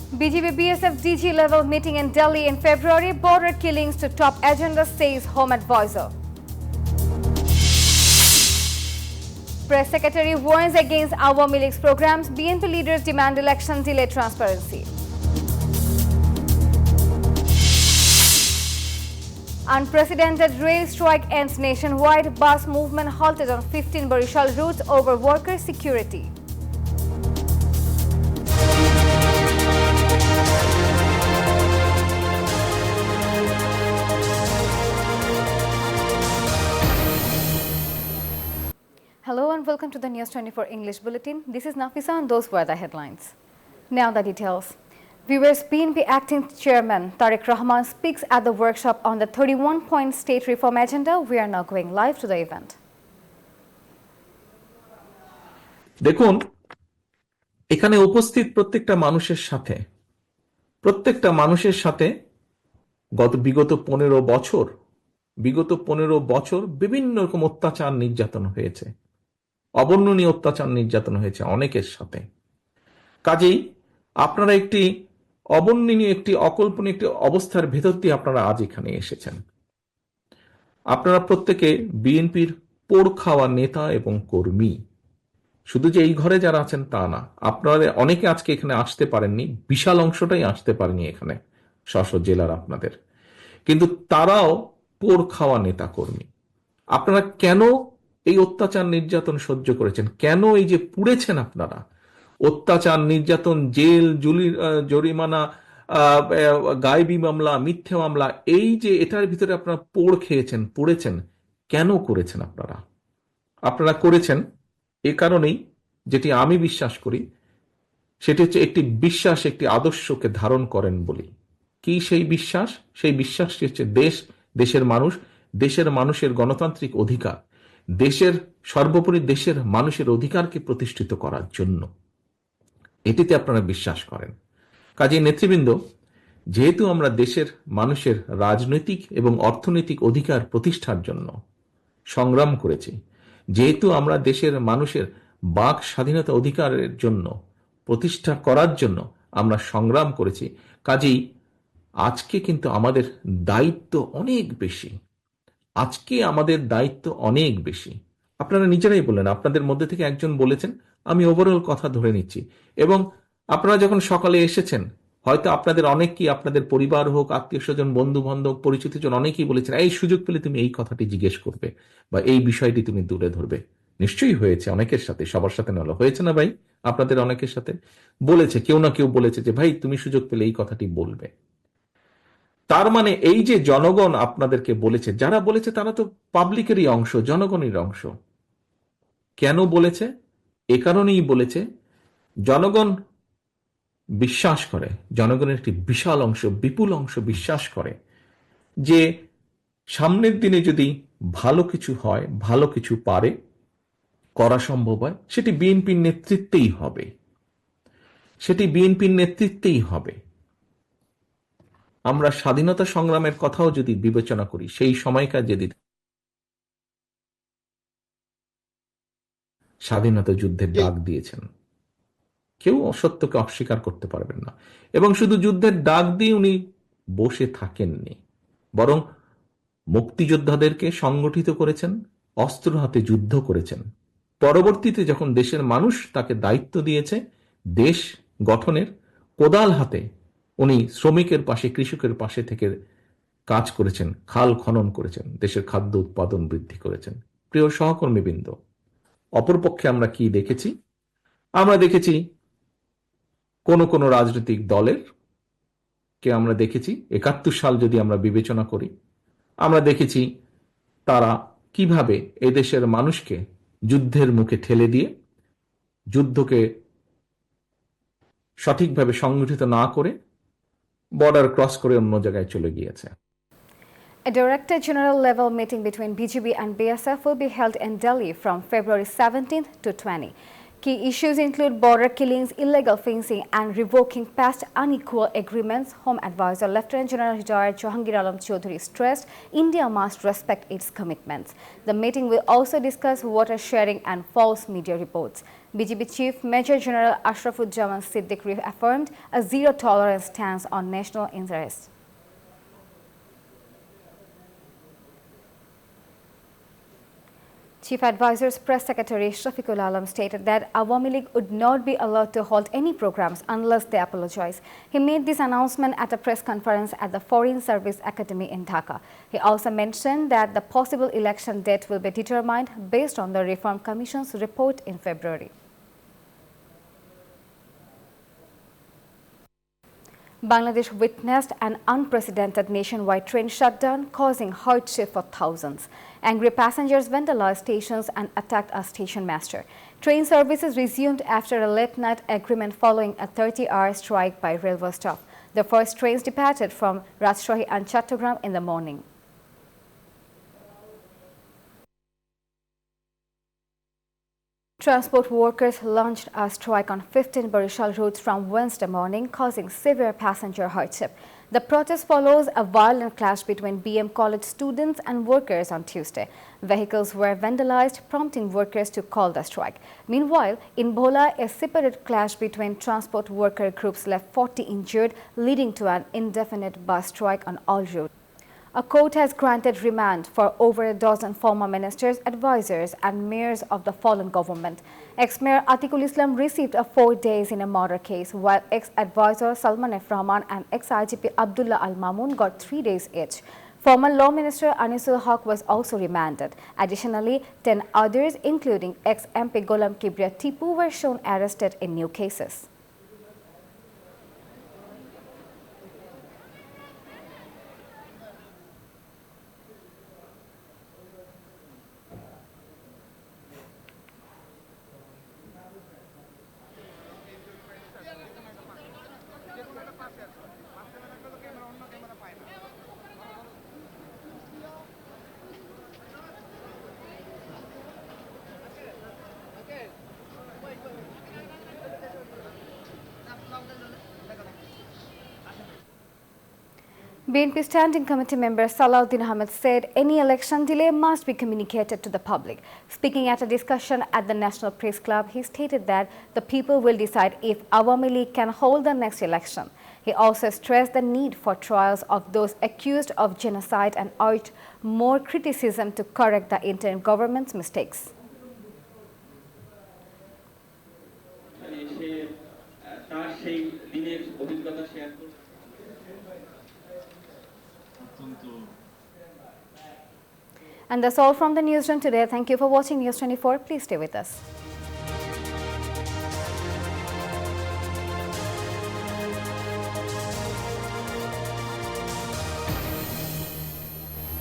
BJP BSF DG level meeting in Delhi in February. Border killings to top agenda, says Home Advisor. Press Secretary warns against Awami League's programs. BNP leaders demand election delay transparency. Unprecedented rail strike ends nationwide. Bus movement halted on 15 Barishal routes over worker security. Hello and welcome to the News 24 English Bulletin. This is Nafisa and those were the headlines. Now the details. Viewers, BNP Acting Chairman Tariq Rahman speaks at the workshop on the 31-point state reform agenda. We are now going live to the event. দেখুন, এখানে উপস্থিত প্রত্যেকটা মানুষের সাথে বিগত 15 বছর বিভিন্ন রকম অত্যাচার নির্যাতন হয়েছে, অবর্ণনীয় অত্যাচার নির্যাতন হয়েছে অনেকের সাথে। কাজেই আপনারা একটি অবর্ণনীয় একটি অকল্পনীয় একটি অবস্থার ভেতর দিয়ে আপনারা আজ এখানে এসেছেন। আপনারা প্রত্যেকে বিএনপির পোড় খাওয়া নেতা এবং কর্মী। শুধু যে এই ঘরে যারা আছেন তা না, আপনারা অনেকে আজকে এখানে আসতে পারেননি, বিশাল অংশটাই আসতে পারেনি এখানে স্ব জেলার আপনাদের, কিন্তু তারাও পোড় খাওয়া নেতা কর্মী। আপনারা কেন এই অত্যাচার নির্যাতন সহ্য করেছেন, কেন এই যে পুড়েছেন আপনারা, অত্যাচার নির্যাতন, জেল, জরিমানা, গায়েবী মামলা, মিথ্যে মামলা, এই যে এটার ভিতরে আপনারা পুড়েছেন, কেন করেছেন আপনারা করেছেন এ কারণেই, যেটি আমি বিশ্বাস করি সেটি হচ্ছে একটি আদর্শকে ধারণ করেন বলি। কি সেই বিশ্বাস? সেই বিশ্বাসটি হচ্ছে দেশের মানুষের গণতান্ত্রিক অধিকার, সর্বোপরি দেশের মানুষের অধিকারকে প্রতিষ্ঠিত করার জন্য, এটিতে আপনারা বিশ্বাস করেন। কাজেই নেতৃবৃন্দ, যেহেতু আমরা দেশের মানুষের রাজনৈতিক এবং অর্থনৈতিক অধিকার প্রতিষ্ঠার জন্য সংগ্রাম করেছি, যেহেতু আমরা দেশের মানুষের বাক স্বাধীনতা অধিকারের জন্য প্রতিষ্ঠা করার জন্য আমরা সংগ্রাম করেছি, কাজেই আজকে কিন্তু আমাদের দায়িত্ব অনেক বেশি। আপনারা নিজেরাই বললেন, আপনাদের মধ্যে থেকে একজন বলেছেন, আমি ওভারঅল কথা ধরে নিচ্ছি, এবং আপনারা যখন সকালে এসেছেন হয়তো আপনাদের অনেকেই, আপনাদের পরিবার হোক, আত্মীয় স্বজন, বন্ধু বান্ধব, পরিচিতজন অনেকেই বলেছেন এই সুযোগ পেলে তুমি এই কথাটি জিজ্ঞেস করবে বা এই বিষয়টি তুমি তুলে ধরবে। নিশ্চয়ই হয়েছে, অনেকের সাথে, সবার সাথে নয়, হয়েছে না ভাই? আপনাদের অনেকের সাথে বলেছে, কেউ না কেউ বলেছে যে ভাই তুমি সুযোগ পেলে এই কথাটি বলবে। তার মানে এই যে জনগণ আপনাদেরকে বলেছে, যারা বলেছে তারা তো পাবলিকেরই অংশ, জনগণের অংশ। কেন বলেছে? এ কারণেই বলেছে, জনগণ বিশ্বাস করে, জনগণের একটি বিশাল অংশ, বিপুল অংশ বিশ্বাস করে যে সামনের দিনে যদি ভালো কিছু হয়, ভালো কিছু করা সম্ভব হয়, সেটি বিএনপির নেতৃত্বেই হবে। আমরা স্বাধীনতা সংগ্রামের কথাও যদি বিবেচনা করি, সেই সময়কার যদি স্বাধীনতা যুদ্ধের ডাক দিয়েছেন, কেউ অসত্যকে অস্বীকার করতে পারবেন না। এবং শুধু যুদ্ধের ডাক দিয়ে উনি বসে থাকেননি, বরং মুক্তিযোদ্ধাদেরকে সংগঠিত করেছেন, অস্ত্র হাতে যুদ্ধ করেছেন। পরবর্তীতে যখন দেশের মানুষ তাকে দায়িত্ব দিয়েছে দেশ গঠনের, কোদাল হাতে উনি শ্রমিকের পাশে, কৃষকের পাশে থেকে কাজ করেছেন, খাল খনন করেছেন, দেশের খাদ্য উৎপাদন বৃদ্ধি করেছেন। প্রিয় সহকর্মীবৃন্দ, অপরপক্ষে আমরা কি দেখেছি? আমরা দেখেছি কোন রাজনৈতিক দলের কে আমরা দেখেছি ৭১ সাল যদি আমরা বিবেচনা করি, আমরা দেখেছি তারা কিভাবে এদেশের মানুষকে যুদ্ধের মুখে ঠেলে দিয়ে, যুদ্ধকে সঠিকভাবে সংগঠিত না করে বর্ডার ক্রস করে অন্য জায়গায় চলে গিয়েছে। A Director General level meeting between BJP and BSF will be held in Delhi from February 17th to 20. Key issues include border killings, illegal fencing, and revoking past unequal agreements. Home Advisor Lieutenant General retired Jahangir Alam Chaudhary stressed India must respect its commitments. The meeting will also discuss water sharing and false media reports. BGP Chief Major General Ashrafuzzaman Siddique reaffirmed a zero-tolerance stance on national interests. Chief Advisor's Press Secretary Shafiqul Alam stated that Awami League would not be allowed to hold any programs unless they apologize. He made this announcement at a press conference at the Foreign Service Academy in Dhaka. He also mentioned that the possible election date will be determined based on the Reform Commission's report in February. Bangladesh witnessed an unprecedented nationwide train shutdown, causing hardship for thousands. Angry passengers vandalized stations and attacked a station master. Train services resumed after a late-night agreement following a 30-hour strike by railway staff. The first trains departed from Rajshahi and Chattogram in the morning. Transport workers launched a strike on 15 Barishal routes from Wednesday morning, causing severe passenger hardship. The protest follows a violent clash between BM College students and workers on Tuesday. Vehicles were vandalized, prompting workers to call the strike. Meanwhile, in Bhola, a separate clash between transport worker groups left 40 injured, leading to an indefinite bus strike on all routes. A court has granted remand for over a dozen former ministers, advisors and mayors of the fallen government. Ex-Mayor Atikul Islam received 4 days in a murder case, while ex-advisor Salman F. Rahman and ex-IGP Abdullah Al Mamun got 3 days each. Former Law Minister Anisul Haq was also remanded. Additionally, 10 others, including ex-MP Ghulam Kibriya Tipu, were shown arrested in new cases. BNP Standing Committee member Salahuddin Ahmed said any election delay must be communicated to the public. Speaking at a discussion at the National Press Club, he stated that the people will decide if Awami League can hold the next election. He also stressed the need for trials of those accused of genocide and urged more criticism to correct the interim government's mistakes. And that's all from the newsroom today. Thank you for watching News 24. Please stay with us.